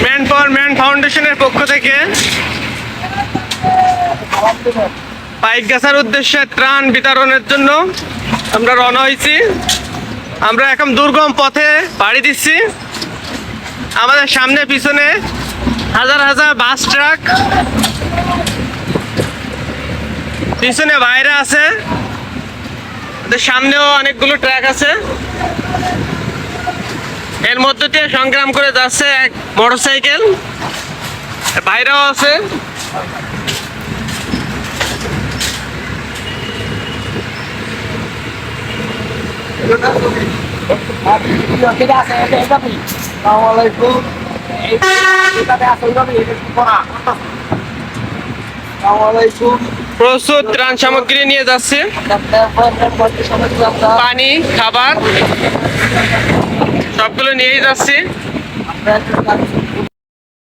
Man for man ফাউন্ডেশনের পক্ষ থেকে পাইকগাছার উদ্দেশ্যে ত্রাণ বিতরণের জন্য আমরা রওনা হয়েছি। আমরা এখন দুর্গম পথে পাড়ি দিচ্ছি। আমাদের সামনে পিছনে হাজার হাজার বাস ট্রাক, পিছনে ভাইরা আছে, সামনেও অনেকগুলো ট্রাক আছে। এর মধ্যে দিয়ে সংগ্রাম করে যাচ্ছে এক মোটরসাইকেল, ভাইরাও আছে। প্রচুর ত্রাণ সামগ্রী নিয়ে যাচ্ছে, পানি, খাবার সবগুলো নিয়েই যাচ্ছি।